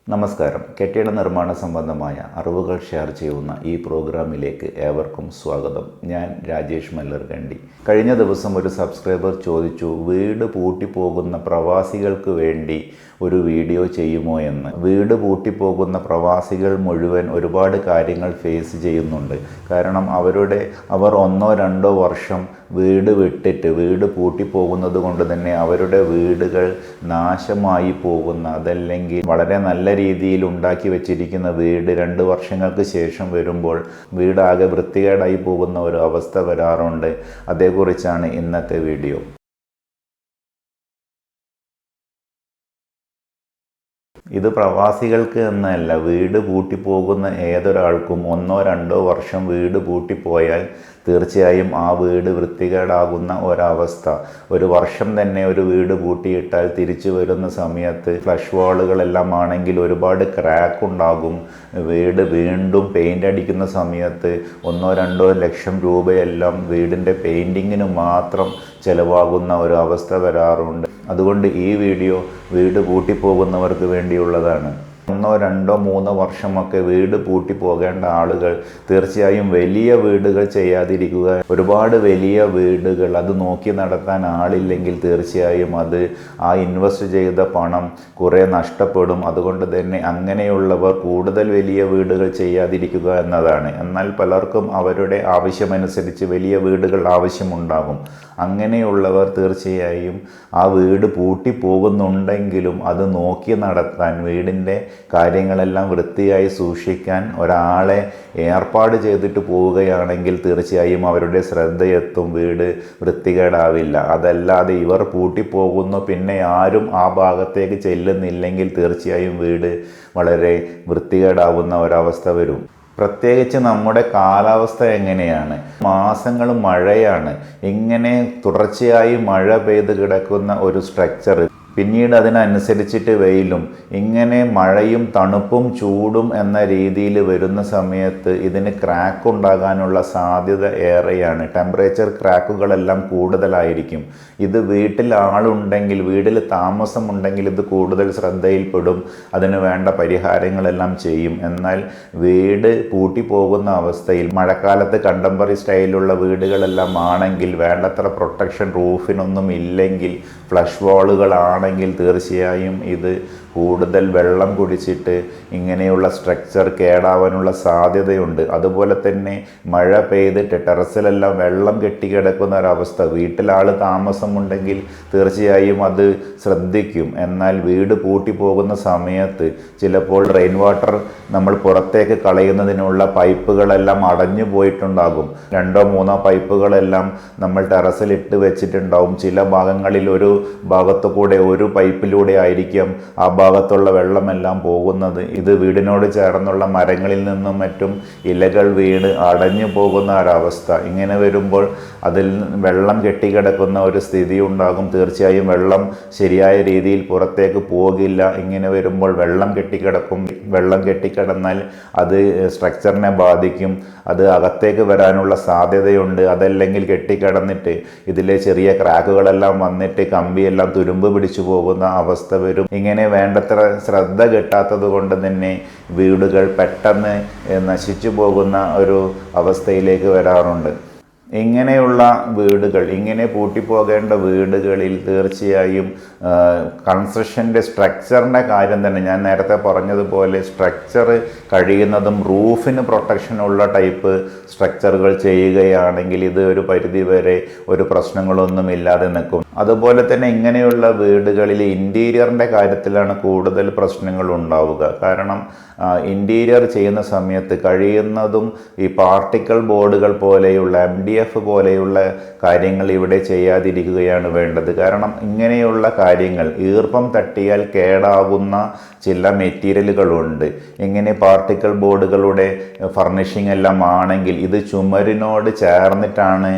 നമസ്കാരം. കെട്ടിട നിർമ്മാണ സംബന്ധമായ അറിവുകൾ ഷെയർ ചെയ്യുന്ന ഈ പ്രോഗ്രാമിലേക്ക് ഏവർക്കും സ്വാഗതം. ഞാൻ രാജേഷ് മല്ലർകണ്ടി. കഴിഞ്ഞ ദിവസം ഒരു സബ്സ്ക്രൈബർ ചോദിച്ചു, വീട് പൂട്ടിപ്പോകുന്ന പ്രവാസികൾക്ക് വേണ്ടി ഒരു വീഡിയോ ചെയ്യുമോ എന്ന്. വീട് പൂട്ടിപ്പോകുന്ന പ്രവാസികൾ മുഴുവൻ ഒരുപാട് കാര്യങ്ങൾ ഫേസ് ചെയ്യുന്നുണ്ട്. കാരണം അവർ 1-2 വർഷം വീട് വിട്ടിട്ട് വീട് പൂട്ടിപ്പോകുന്നത് കൊണ്ട് തന്നെ അവരുടെ വീടുകൾ നാശമായി പോകുന്ന, അതല്ലെങ്കിൽ വളരെ നല്ല രീതിയിൽ ഉണ്ടാക്കി വെച്ചിരിക്കുന്ന വീട് 2 വർഷങ്ങൾക്ക് ശേഷം വരുമ്പോൾ വീടാകെ വൃത്തികേടായി പോകുന്ന ഒരു അവസ്ഥ വരാറുണ്ട്. അതേക്കുറിച്ചാണ് ഇന്നത്തെ വീഡിയോ. ഇത് പ്രവാസികൾക്ക് എന്നല്ല, വീട് പൂട്ടിപ്പോകുന്ന ഏതൊരാൾക്കും 1-2 വർഷം വീട് പൂട്ടിപ്പോയാൽ തീർച്ചയായും ആ വീട് വൃത്തികേടാകുന്ന ഒരവസ്ഥ. ഒരു വർഷം തന്നെ ഒരു വീട് പൂട്ടിയിട്ടാൽ തിരിച്ചു വരുന്ന സമയത്ത് ഫ്ലഷ് വാളുകളെല്ലാം ആണെങ്കിൽ ഒരുപാട് ക്രാക്ക് ഉണ്ടാകും. വീട് വീണ്ടും പെയിൻ്റ് അടിക്കുന്ന സമയത്ത് 1-2 ലക്ഷം രൂപയെല്ലാം വീടിൻ്റെ പെയിൻറ്റിങ്ങിന് മാത്രം ചിലവാകുന്ന ഒരു അവസ്ഥ വരാറുണ്ട്. അതുകൊണ്ട് ഈ വീഡിയോ വീട് പൂട്ടിപ്പോകുന്നവർക്ക് വേണ്ടിയുള്ളതാണ്. 1-2-3 വർഷമൊക്കെ വീട് പൂട്ടിപ്പോകേണ്ട ആളുകൾ തീർച്ചയായും വലിയ വീടുകൾ ചെയ്യാതിരിക്കുക. ഒരുപാട് വലിയ വീടുകൾ അത് നോക്കി നടത്താൻ ആളില്ലെങ്കിൽ തീർച്ചയായും അത് ആ ഇൻവെസ്റ്റ് ചെയ്ത പണം കുറേ നഷ്ടപ്പെടും. അതുകൊണ്ട് തന്നെ അങ്ങനെയുള്ളവർ കൂടുതൽ വലിയ വീടുകൾ ചെയ്യാതിരിക്കുക എന്നതാണ്. എന്നാൽ പലർക്കും അവരുടെ ആവശ്യമനുസരിച്ച് വലിയ വീടുകൾ ആവശ്യമുണ്ടാകും. അങ്ങനെയുള്ളവർ തീർച്ചയായും ആ വീട് പൂട്ടിപ്പോകുന്നുണ്ടെങ്കിലും അത് നോക്കി നടത്താൻ, വീടിൻ്റെ കാര്യങ്ങളെല്ലാം വൃത്തിയായി സൂക്ഷിക്കാൻ ഒരാളെ ഏർപ്പാട് ചെയ്തിട്ട് പോവുകയാണെങ്കിൽ തീർച്ചയായും അവരുടെ ശ്രദ്ധയെത്തും, വീട് വൃത്തികേടാവില്ല. അതല്ലാതെ ഇവർ പൂട്ടിപ്പോകുന്നു, പിന്നെ ആരും ആ ഭാഗത്തേക്ക് ചെല്ലുന്നില്ലെങ്കിൽ തീർച്ചയായും വീട് വളരെ വൃത്തികേടാവുന്ന ഒരവസ്ഥ വരും. പ്രത്യേകിച്ച് നമ്മുടെ കാലാവസ്ഥ എങ്ങനെയാണ്? മാസങ്ങൾ മഴയാണ്. ഇങ്ങനെ തുടർച്ചയായി മഴ പെയ്ത് കിടക്കുന്ന ഒരു സ്ട്രക്ചർ, പിന്നീട് അതിനനുസരിച്ചിട്ട് വെയിലും, ഇങ്ങനെ മഴയും തണുപ്പും ചൂടും എന്ന രീതിയിൽ വരുന്ന സമയത്ത് ഇതിന് ക്രാക്ക് ഉണ്ടാകാനുള്ള സാധ്യത ഏറെയാണ്. ടെമ്പറേച്ചർ ക്രാക്കുകളെല്ലാം കൂടുതലായിരിക്കും. ഇത് വീട്ടിൽ ആളുണ്ടെങ്കിൽ, വീട്ടിൽ താമസമുണ്ടെങ്കിൽ ഇത് കൂടുതൽ ശ്രദ്ധയിൽപ്പെടും. അതിന് വേണ്ട പരിഹാരങ്ങളെല്ലാം ചെയ്യും. എന്നാൽ വീട് പൂട്ടിപ്പോകുന്ന അവസ്ഥയിൽ, മഴക്കാലത്ത് കണ്ടംപററി സ്റ്റൈലുള്ള വീടുകളെല്ലാം ആണെങ്കിൽ, വേണ്ടത്ര പ്രൊട്ടക്ഷൻ റൂഫിനൊന്നും ഇല്ലെങ്കിൽ, ഫ്ലഷ് വാളുകളാണ് െങ്കിൽ തീർച്ചയായും ഇത് കൂടുതൽ വെള്ളം കുടിച്ചിട്ട് ഇങ്ങനെയുള്ള സ്ട്രക്ചർ കേടാവാനുള്ള സാധ്യതയുണ്ട്. അതുപോലെ തന്നെ മഴ പെയ്തിട്ട് ടെറസിലെല്ലാം വെള്ളം കെട്ടിക്കിടക്കുന്ന ഒരവസ്ഥ, വീട്ടിലാൾ താമസമുണ്ടെങ്കിൽ തീർച്ചയായും അത് ശ്രദ്ധിക്കും. എന്നാൽ വീട് പൂട്ടിപ്പോകുന്ന സമയത്ത് ചിലപ്പോൾ റെയിൻ വാട്ടർ നമ്മൾ പുറത്തേക്ക് കളയുന്നതിനുള്ള പൈപ്പുകളെല്ലാം അടഞ്ഞു പോയിട്ടുണ്ടാകും. 2-3 പൈപ്പുകളെല്ലാം നമ്മൾ ടെറസിലിട്ട് വെച്ചിട്ടുണ്ടാവും. ചില ഭാഗങ്ങളിൽ ഒരു ഭാഗത്തു കൂടെ ഒരു പൈപ്പിലൂടെ ആയിരിക്കാം ആ ഭാഗത്തുള്ള വെള്ളമെല്ലാം പോകുന്നത്. ഇത് വീടിനോട് ചേർന്നുള്ള മരങ്ങളിൽ നിന്നും മറ്റും ഇലകൾ വീണ് അടഞ്ഞു പോകുന്ന ഒരവസ്ഥ. ഇങ്ങനെ വരുമ്പോൾ അതിൽ വെള്ളം കെട്ടിക്കിടക്കുന്ന ഒരു സ്ഥിതി ഉണ്ടാകും. തീർച്ചയായും വെള്ളം ശരിയായ രീതിയിൽ പുറത്തേക്ക് പോകില്ല. ഇങ്ങനെ വരുമ്പോൾ വെള്ളം കെട്ടിക്കിടക്കും. വെള്ളം കെട്ടിക്കിടന്നാൽ അത് സ്ട്രക്ചറിനെ ബാധിക്കും. അത് അകത്തേക്ക് വരാനുള്ള സാധ്യതയുണ്ട്. അതല്ലെങ്കിൽ കെട്ടിക്കിടന്നിട്ട് ഇതിലെ ചെറിയ ക്രാക്കുകളെല്ലാം വന്നിട്ട് കമ്പിയെല്ലാം തുരുമ്പ് പിടിച്ചു പോകുന്ന അവസ്ഥ വരും. ഇങ്ങനെ വേണ്ടത്ര ശ്രദ്ധ കിട്ടാത്തത് കൊണ്ട് തന്നെ വീടുകൾ പെട്ടെന്ന് നശിച്ചു പോകുന്ന ഒരു അവസ്ഥയിലേക്ക് വരാറുണ്ട്. ഇങ്ങനെയുള്ള വീടുകൾ, ഇങ്ങനെ പൂട്ടിപ്പോകേണ്ട വീടുകളിൽ തീർച്ചയായും കൺസ്ട്രക്ഷൻ്റെ സ്ട്രക്ചറിൻ്റെ കാര്യം തന്നെ ഞാൻ നേരത്തെ പറഞ്ഞതുപോലെ സ്ട്രക്ചർ കഴിയുന്നതും റൂഫിന് പ്രൊട്ടക്ഷനുള്ള ടൈപ്പ് സ്ട്രക്ചറുകൾ ചെയ്യുകയാണെങ്കിൽ ഇത് ഒരു പരിധിവരെ ഒരു പ്രശ്നങ്ങളൊന്നും ഇല്ലാതെ നിൽക്കും. അതുപോലെ തന്നെ ഇങ്ങനെയുള്ള വീടുകളിൽ ഇൻറ്റീരിയറിൻ്റെ കാര്യത്തിലാണ് കൂടുതൽ പ്രശ്നങ്ങൾ ഉണ്ടാവുക. കാരണം ഇൻറ്റീരിയർ ചെയ്യുന്ന സമയത്ത് കഴിയുന്നതും ഈ പാർട്ടിക്കിൾ ബോർഡുകൾ പോലെയുള്ള MDF പോലെയുള്ള കാര്യങ്ങൾ ഇവിടെ ചെയ്യാതിരിക്കുകയാണ് വേണ്ടത്. കാരണം ഇങ്ങനെയുള്ള കാര്യങ്ങൾ ഈർപ്പം തട്ടിയാൽ കേടാകുന്ന ചില മെറ്റീരിയലുകളുണ്ട്. ഇങ്ങനെ പാർട്ടിക്കിൾ ബോർഡുകളുടെ ഫർണിഷിംഗ് എല്ലാം ആണെങ്കിൽ ഇത് ചുമരിനോട് ചേർന്നിട്ടാണ്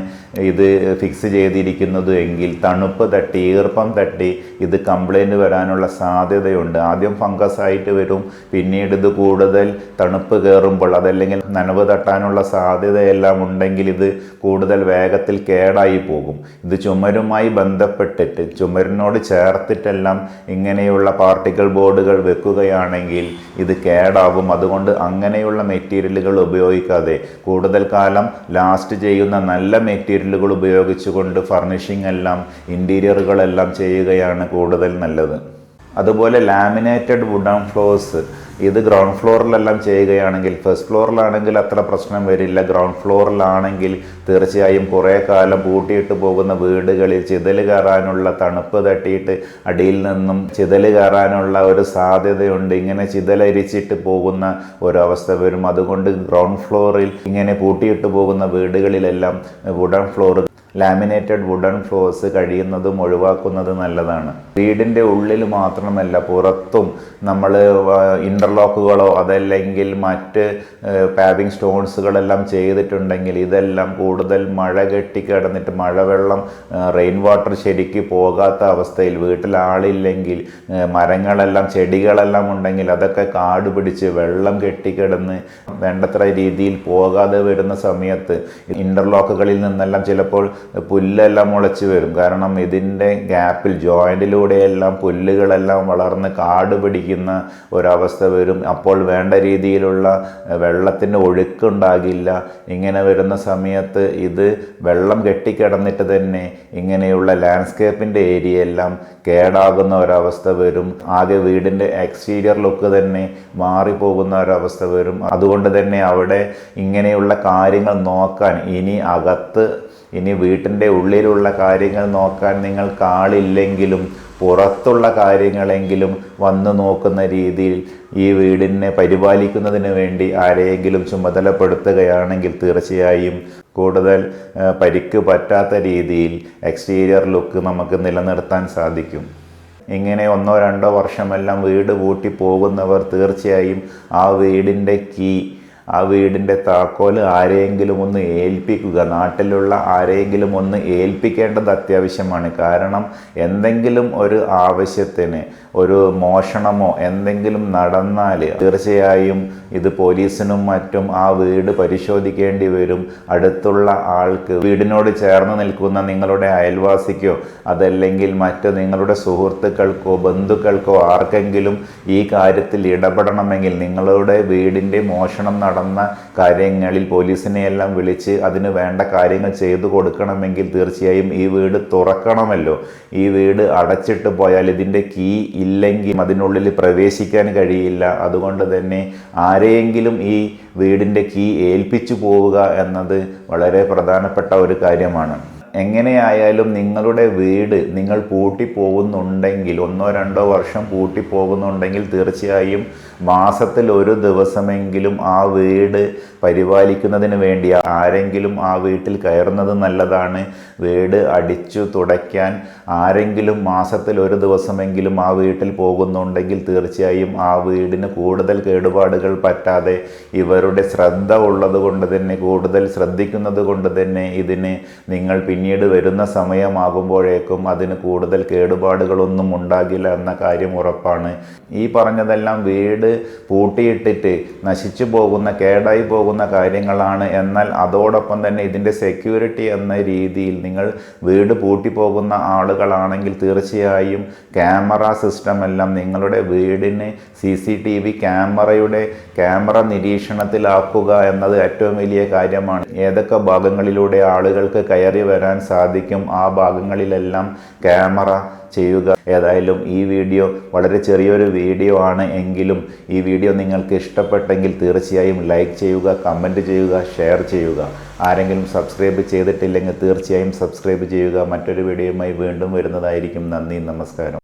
ഇത് ഫിക്സ് ചെയ്തിരിക്കുന്നത് എങ്കിൽ തണുപ്പ് തണുപ്പ് തട്ടി ഈർപ്പം തട്ടി ഇത് കംപ്ലൈൻറ്റ് വരാനുള്ള സാധ്യതയുണ്ട്. ആദ്യം ഫംഗസ് ആയിട്ട് വരും, പിന്നീട് ഇത് കൂടുതൽ തണുപ്പ് കയറുമ്പോൾ അതല്ലെങ്കിൽ നനവ് തട്ടാനുള്ള സാധ്യതയെല്ലാം ഉണ്ടെങ്കിൽ ഇത് കൂടുതൽ വേഗത്തിൽ കേടായി പോകും. ഇത് ചുമരുമായി ബന്ധപ്പെട്ടിട്ട് ചുമരിനോട് ചേർത്തിട്ടെല്ലാം ഇങ്ങനെയുള്ള പാർട്ടിക്കിൾ ബോർഡുകൾ വെക്കുകയാണെങ്കിൽ ഇത് കേടാവും. അതുകൊണ്ട് അങ്ങനെയുള്ള മെറ്റീരിയലുകൾ ഉപയോഗിക്കാതെ കൂടുതൽ കാലം ലാസ്റ്റ് ചെയ്യുന്ന നല്ല മെറ്റീരിയലുകൾ ഉപയോഗിച്ചുകൊണ്ട് ഫർണിഷിംഗ് എല്ലാം ഇൻറ്റീരിയറുകളെല്ലാം ചെയ്യുകയാണ് കൂടുതൽ നല്ലത്. അതുപോലെ ലാമിനേറ്റഡ് വുഡൻ ഫ്ലോർസ് ഇത് ഗ്രൗണ്ട് ഫ്ലോറിലെല്ലാം ചെയ്യുകയാണെങ്കിൽ, ഫസ്റ്റ് ഫ്ലോറിലാണെങ്കിൽ അത്ര പ്രശ്നം വരില്ല. ഗ്രൗണ്ട് ഫ്ലോറിലാണെങ്കിൽ തീർച്ചയായും കുറേ കാലം പൂട്ടിയിട്ട് പോകുന്ന വീടുകളിൽ ചിതൽ കയറാനുള്ള, തണുപ്പ് തട്ടിയിട്ട് അടിയിൽ നിന്നും ചിതൽ കയറാനുള്ള ഒരു സാധ്യതയുണ്ട്. ഇങ്ങനെ ചിതലരിച്ചിട്ട് പോകുന്ന ഒരവസ്ഥ വരും. അതുകൊണ്ട് ഗ്രൗണ്ട് ഫ്ലോറിൽ ഇങ്ങനെ പൂട്ടിയിട്ട് പോകുന്ന വീടുകളിലെല്ലാം wooden floor, laminated wooden floors കഴിയുന്നതും ഒഴിവാക്കുന്നത് നല്ലതാണ്. വീടിൻ്റെ ഉള്ളിൽ മാത്രമല്ല പുറത്തും നമ്മൾ ഇൻ്റർലോക്കുകളോ അതല്ലെങ്കിൽ മറ്റ് പാവിങ് സ്റ്റോൺസുകളെല്ലാം ചെയ്തിട്ടുണ്ടെങ്കിൽ ഇതെല്ലാം കൂടുതൽ മഴ കെട്ടിക്കിടന്നിട്ട് മഴവെള്ളം റെയിൻ വാട്ടർ ശരിക്ക് പോകാത്ത അവസ്ഥയിൽ, വീട്ടിൽ ആളില്ലെങ്കിൽ മരങ്ങളെല്ലാം ചെടികളെല്ലാം ഉണ്ടെങ്കിൽ അതൊക്കെ കാട് പിടിച്ച് വെള്ളം കെട്ടിക്കിടന്ന് വേണ്ടത്ര രീതിയിൽ പോകാതെ വരുന്ന സമയത്ത് ഇൻ്റർലോക്കുകളിൽ നിന്നെല്ലാം ചിലപ്പോൾ പുല്ലെല്ലാം മുളച്ച് വരും. കാരണം ഇതിൻ്റെ ഗ്യാപ്പിൽ ജോയിൻറ്റിലൂടെയെല്ലാം പുല്ലുകളെല്ലാം വളർന്ന് കാട് പിടിക്കുന്ന ഒരവസ്ഥ വരും. അപ്പോൾ വേണ്ട രീതിയിലുള്ള വെള്ളത്തിൻ്റെ ഒഴുക്കുണ്ടാകില്ല. ഇങ്ങനെ വരുന്ന സമയത്ത് ഇത് വെള്ളം കെട്ടിക്കിടന്നിട്ട് തന്നെ ഇങ്ങനെയുള്ള ലാൻഡ്സ്കേപ്പിൻ്റെ ഏരിയ എല്ലാം കേടാകുന്ന ഒരവസ്ഥ വരും. ആകെ വീടിൻ്റെ എക്സ്റ്റീരിയർ ലുക്ക് തന്നെ മാറിപ്പോകുന്ന ഒരവസ്ഥ വരും. അതുകൊണ്ട് തന്നെ അവിടെ ഇങ്ങനെയുള്ള കാര്യങ്ങൾ നോക്കാൻ ഇനി വീട്ടിൻ്റെ ഉള്ളിലുള്ള കാര്യങ്ങൾ നോക്കാൻ നിങ്ങൾക്ക് ആളില്ലെങ്കിലും പുറത്തുള്ള കാര്യങ്ങളെങ്കിലും വന്നു നോക്കുന്ന രീതിയിൽ ഈ വീടിനെ പരിപാലിക്കുന്നതിന് വേണ്ടി ആരെയെങ്കിലും ചുമതലപ്പെടുത്തുകയാണെങ്കിൽ തീർച്ചയായും കൂടുതൽ പരിക്ക് പറ്റാത്ത രീതിയിൽ എക്സ്റ്റീരിയർ ലുക്ക് നമുക്ക് നിലനിർത്താൻ സാധിക്കും. ഇങ്ങനെ 1-2 വർഷമെല്ലാം വീട് പൂട്ടി പോകുന്നവർ തീർച്ചയായും ആ വീടിൻ്റെ താക്കോൽ ആരെയെങ്കിലും ഒന്ന് ഏൽപ്പിക്കുക. നാട്ടിലുള്ള ആരെയെങ്കിലും ഒന്ന് ഏൽപ്പിക്കേണ്ടത് അത്യാവശ്യമാണ്. കാരണം എന്തെങ്കിലും ഒരു ആവശ്യത്തിന്, ഒരു മോഷണമോ എന്തെങ്കിലും നടന്നാൽ തീർച്ചയായും ഇത് പോലീസിനും മറ്റും ആ വീട് പരിശോധിക്കേണ്ടി വരും. അടുത്തുള്ള ആൾക്ക്, വീടിനോട് ചേർന്ന് നിൽക്കുന്ന നിങ്ങളുടെ അയൽവാസിക്കോ അതല്ലെങ്കിൽ മറ്റ് നിങ്ങളുടെ സുഹൃത്തുക്കൾക്കോ ബന്ധുക്കൾക്കോ ആർക്കെങ്കിലും ഈ കാര്യത്തിൽ ഇടപെടണമെങ്കിൽ, നിങ്ങളുടെ വീടിൻ്റെ മോഷണം നടന്ന കാര്യങ്ങളിൽ പോലീസിനെയെല്ലാം വിളിച്ച് അതിന് വേണ്ട കാര്യങ്ങൾ ചെയ്തു കൊടുക്കണമെങ്കിൽ തീർച്ചയായും ഈ വീട് തുറക്കണമല്ലോ. ഈ വീട് അടച്ചിട്ട് പോയാൽ ഇതിൻ്റെ കീ ഇല്ലെങ്കിൽ അതിനുള്ളിൽ പ്രവേശിക്കാൻ കഴിയില്ല. അതുകൊണ്ട് തന്നെ ആരെയെങ്കിലും ഈ വീടിൻ്റെ കീ ഏൽപ്പിച്ചു പോവുക എന്നത് വളരെ പ്രധാനപ്പെട്ട ഒരു കാര്യമാണ്. എങ്ങനെയായാലും നിങ്ങളുടെ വീട് നിങ്ങൾ പൂട്ടിപ്പോകുന്നുണ്ടെങ്കിൽ, 1-2 വർഷം പൂട്ടിപ്പോകുന്നുണ്ടെങ്കിൽ തീർച്ചയായും മാസത്തിൽ ഒരു ദിവസമെങ്കിലും ആ വീട് പരിപാലിക്കുന്നതിന് വേണ്ടി ആരെങ്കിലും ആ വീട്ടിൽ കയറുന്നത് നല്ലതാണ്. വീട് അടിച്ചു തുടയ്ക്കാൻ ആരെങ്കിലും മാസത്തിൽ ഒരു ദിവസമെങ്കിലും ആ വീട്ടിൽ പോകുന്നുണ്ടെങ്കിൽ തീർച്ചയായും ആ വീടിന് കൂടുതൽ കേടുപാടുകൾ പറ്റാതെ ഇവരുടെ ശ്രദ്ധ ഉള്ളത് കൊണ്ട് തന്നെ, കൂടുതൽ ശ്രദ്ധിക്കുന്നത് കൊണ്ട് തന്നെ ഇതിന് നിങ്ങൾ പിന്നീട് വരുന്ന സമയമാകുമ്പോഴേക്കും അതിന് കൂടുതൽ കേടുപാടുകളൊന്നും ഉണ്ടാകില്ല എന്ന കാര്യം ഉറപ്പാണ്. ഈ പറഞ്ഞതെല്ലാം വീട് പൂട്ടിയിട്ടിട്ട് നശിച്ചു പോകുന്ന, കേടായി പോകുന്ന കാര്യങ്ങളാണ്. എന്നാൽ അതോടൊപ്പം തന്നെ ഇതിൻ്റെ സെക്യൂരിറ്റി എന്ന രീതിയിൽ നിങ്ങൾ വീട് പൂട്ടിപ്പോകുന്ന ആളുകളാണെങ്കിൽ തീർച്ചയായും ക്യാമറ സിസ്റ്റം എല്ലാം നിങ്ങളുടെ വീടിന് CCTV ക്യാമറ നിരീക്ഷണത്തിലാക്കുക എന്നത് ഏറ്റവും വലിയ കാര്യമാണ്. ഏതൊക്കെ ഭാഗങ്ങളിലൂടെ ആളുകൾക്ക് കയറി വരാൻ സാധിക്കും ആ ഭാഗങ്ങളിലെല്ലാം ക്യാമറ ചെയ്യുക. ഏതായാലും ഈ വീഡിയോ വളരെ ചെറിയൊരു വീഡിയോ ആണ് എങ്കിലും ഈ വീഡിയോ നിങ്ങൾക്ക് ഇഷ്ടപ്പെട്ടെങ്കിൽ തീർച്ചയായും ലൈക്ക് ചെയ്യുക, കമൻറ്റ് ചെയ്യുക, ഷെയർ ചെയ്യുക. ആരെങ്കിലും സബ്സ്ക്രൈബ് ചെയ്തിട്ടില്ലെങ്കിൽ തീർച്ചയായും സബ്സ്ക്രൈബ് ചെയ്യുക. മറ്റൊരു വീഡിയോയുമായി വീണ്ടും വരുന്നതായിരിക്കും. നന്ദി, നമസ്കാരം.